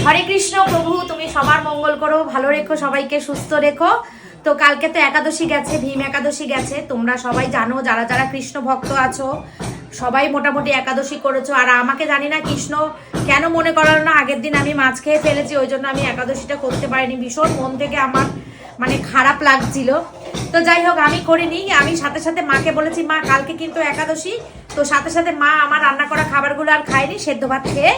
হরে কৃষ্ণ। প্রভু তুমি সবার মঙ্গল করো, ভালো রেখো, সবাইকে সুস্থ রেখো। তো কালকে তো একাদশী গেছে, ভীম একাদশী গেছে। তোমরা সবাই জানো, যারা যারা কৃষ্ণ ভক্ত আছো সবাই মোটামুটি একাদশী করেছো। আর আমাকে জানি না কৃষ্ণ কেন মনে করালো না, আগের দিন আমি মাছ খেয়ে ফেলেছি, ওই জন্য আমি একাদশীটা করতে পারিনি। ভীষণ মন থেকে আমার মানে খারাপ লাগছিল। তো যাই হোক, আমি করিনি। আমি সাথে সাথে মাকে বলেছি, মা কালকে কিন্তু একাদশী। তো সাথে সাথে মা আমার রান্না করা খাবারগুলো আর খায়নি, সেদ্ধ ভাত খেয়ে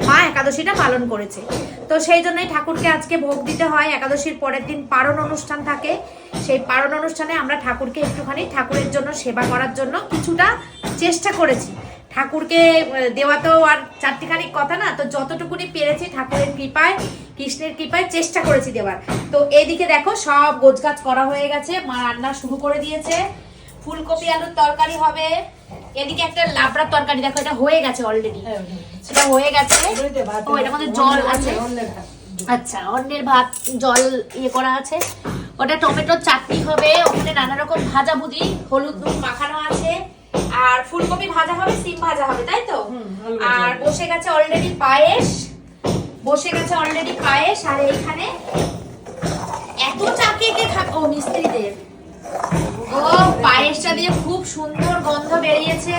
মা একাদশীটা পালন করেছে। তো সেই জন্যই ঠাকুরকে আজকে ভোগ দিতে হয়। একাদশীর পরের দিন পারণ অনুষ্ঠান থাকে। সেই পারণ অনুষ্ঠানে আমরা ঠাকুরকে একটুখানি ঠাকুরের জন্য সেবা করার জন্য কিছুটা চেষ্টা করেছি। ঠাকুরকে দেওয়া তো আর চারটিখানি কথা না, তো যতটুকুনি পেরেছি ঠাকুরের কৃপায়, কৃষ্ণের কৃপায় চেষ্টা করেছি দেওয়ার। তো এইদিকে দেখো সব গোছগাছ করা হয়ে গেছে, মা রান্না শুরু করে দিয়েছে। ফুলকপি আলুর তরকারি হবে, এদিকে একটা লাবড়ার তরকারি, দেখো এটা হয়ে গেছে অলরেডি, এটা হয়ে গেছে। ও এটার মধ্যে জল আছে, আচ্ছা অন্যের ভাত জল ইয়ে করা আছে। ওটা টমেটোর চাটনি হবে, ওখানে নানা রকম ভাজা ভুজি, হলুদ নুন মাখানো আছে, আর ফুলকপি ভাজা হবে, সিম ভাজা হবে, তাই তো। আর বসে গেছে অলরেডি পায়েস, বসে গেছে অলরেডি পায়েস। আর এইখানে এত চাকে কে খাবো মিস্ত্রিদের। ও পায়েসটা দিয়ে খুব সুন্দর গন্ধ বেরিয়েছে,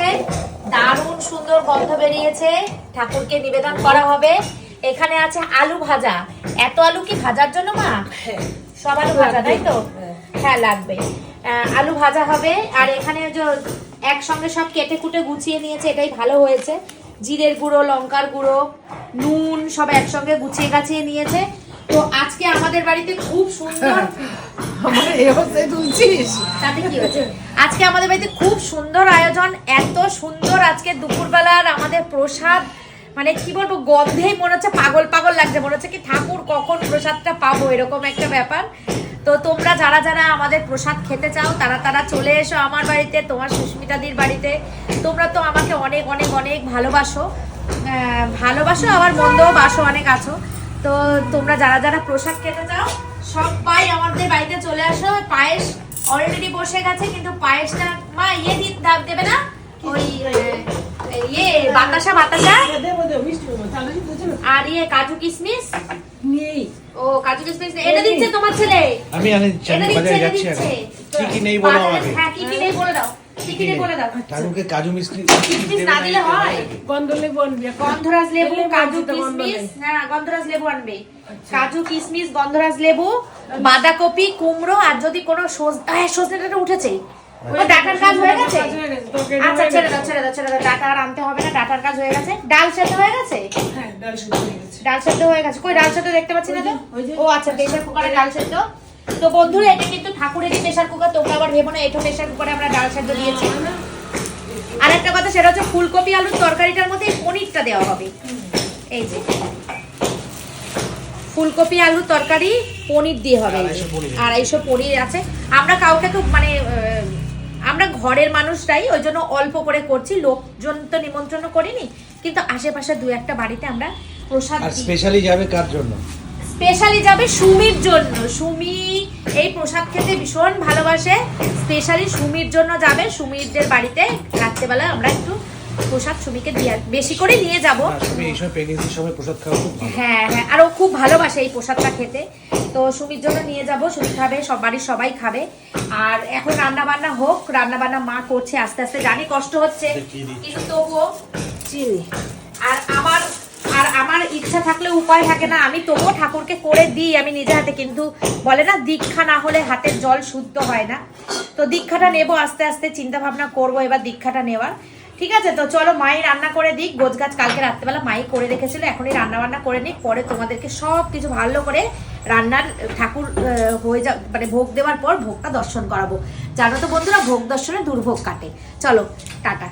দারুণ সুন্দর গন্ধ বেরিয়েছে। ঠাকুরকে নিবেদন করা হবে। এখানে আছে আলু ভাজা। এত আলু কি ভাজার জন্য মা? সব আলু ভাজা, তাই তো? হ্যাঁ লাগবে। আলু ভাজা হবে। আর এখানে যে একসঙ্গে সব কেটে কুটে গুছিয়ে নিয়েছে, এটাই ভালো হয়েছে। জিরের গুঁড়ো, লঙ্কার গুঁড়ো, নুন সব একসঙ্গে গুছিয়ে গাছিয়ে নিয়েছে। তো আজকে আমাদের বাড়িতে খুব সুন্দর, আজকে আমাদের বাড়িতে খুব সুন্দর আয়োজন। এত সুন্দর আজকে দুপুরবেলার আমাদের প্রসাদ, মানে কি বলবো, গন্ধেই মনে হচ্ছে পাগল পাগল লাগছে, মনে হচ্ছে কি ঠাকুর কখন প্রসাদটা পাবো, এরকম একটা ব্যাপার। তো তোমরা যারা যারা আমাদের প্রসাদ খেতে চাও তারা তারা চলে এসো আমার বাড়িতে, তোমার সুস্মিতাদির বাড়িতে। তোমরা তো আমাকে অনেক অনেক অনেক ভালোবাসো, ভালোবাসো আবার মন্দও বাসো, অনেক আছো। তো তোমরা যারা যারা প্রসাদ খেতে চাও সবাই আমাদের বাড়িতে চলে আসো। পায়েস অলরেডি বসে গেছে, কিন্তু পায়েসটা মা ইয়ে দেবে না, ওই ইয়ে বাতাসা বাতাসা আর ইয়ে কাজু কিশমিশ। ও কাজু কিশমিশ এটা দিচ্ছে তোমার ছেলে। আমি বাজারে যাচ্ছি। কি কি নেই বলো আমাকে। হ্যাঁ কি কি নেই বলে দাও, কি কি নেই বলে দাও। ঠাকুরকে কাজু মিষ্টি কিশমিশ না দিলে হয়? লেবু আনবে, গন্ধরাজ লেবু, কাজু কিশমিশ। হ্যাঁ গন্ধরাজ লেবু আনবে, কাজু কিশমিশ, গন্ধরাজ লেবু, বাঁধাকপি, কুমড়ো, আর যদি কোনো সজনেটা উঠেছে। ও ডাটার কাজ হয়ে গেছে? আচ্ছা ছেড়ে দাও ছেড়ে দাও ছেড়ে দাও, ডাটা আর আনতে হবে না, ডাটার কাজ হয়ে গেছে। ডাল সেদ্ধ হয়ে গেছে? হ্যাঁ ডাল সেদ্ধ হয়ে গেছে। ডাল সেদ্ধ হয়ে গেছে, কই ডাল সেদ্ধ দেখতে পাচ্ছি না তো। ও আচ্ছা প্রেসার কুকারে ডাল সেদ্ধ। তো বন্ধুরা এটা কিন্তু ঠাকুরেরই প্রেসার কুকার, তোমরা আবার ভেবো না এটা প্রেসার কুকারে আমরা ডাল সেদ্ধ দিয়েছি। আর একটা কথা, সেটা হচ্ছে ফুলকপি আলুর তরকারিটার মধ্যে পনিরটা দেওয়া হবে। এই যে ফুলকপি আলুর তরকারি পনির দিয়ে হবে, 250 পনির আছে। আমরা কাউকে তো মানে আমরা ঘরের মানুষরাই, ওই জন্য অল্প করে করছি, লোকজন তো নিমন্ত্রণ করিনি, কিন্তু আশেপাশে দু একটা বাড়িতে আমরা প্রসাদ। আর স্পেশালি যাবে কার জন্য? স্পেশালি যাবে সুমির জন্য। সুমি এই প্রসাদ খেতে ভীষণ ভালোবাসে, স্পেশালি সুমির জন্য যাবে। সুমিরদের বাড়িতে রাত্রেবেলা আমরা একটু প্রসাদ সুমিকে দিয়ে বেশি করে নিয়ে যাব। হ্যাঁ হ্যাঁ, আর ও খুব ভালোবাসে এই প্রসাদটা খেতে। তো সুমির জন্য নিয়ে যাব, সুমি খাবে, সব বাড়ির সবাই খাবে। আর এখন রান্না বান্না হোক, রান্না বান্না মা করছে আস্তে আস্তে, জানি কষ্ট হচ্ছে কিন্তু তবুও। আর আমার ইচ্ছা থাকলে উপায় থাকে না, আমি তবুও ঠাকুরকে করে দিই আমি নিজে হাতে। কিন্তু বলে না দীক্ষা না হলে হাতের জল শুদ্ধ হয় না। তো দীক্ষাটা নেবো আস্তে আস্তে, চিন্তা ভাবনা করবো এবার দীক্ষাটা নেওয়ার। ঠিক আছে, তো চলো মাই রান্না করে দিক। গোছগাছ কালকে রাত্রেবেলা মাই করে রেখেছিল, এখনই রান্না বান্না করে নিক, পরে তোমাদেরকে সব কিছু ভালো করে রান্নার ঠাকুর হয়ে যা মানে ভোগ দেওয়ার পর ভোগটা দর্শন করাবো। জানো তো বন্ধুরা, ভোগ দর্শনে দুর্ভোগ কাটে। চলো টাটা।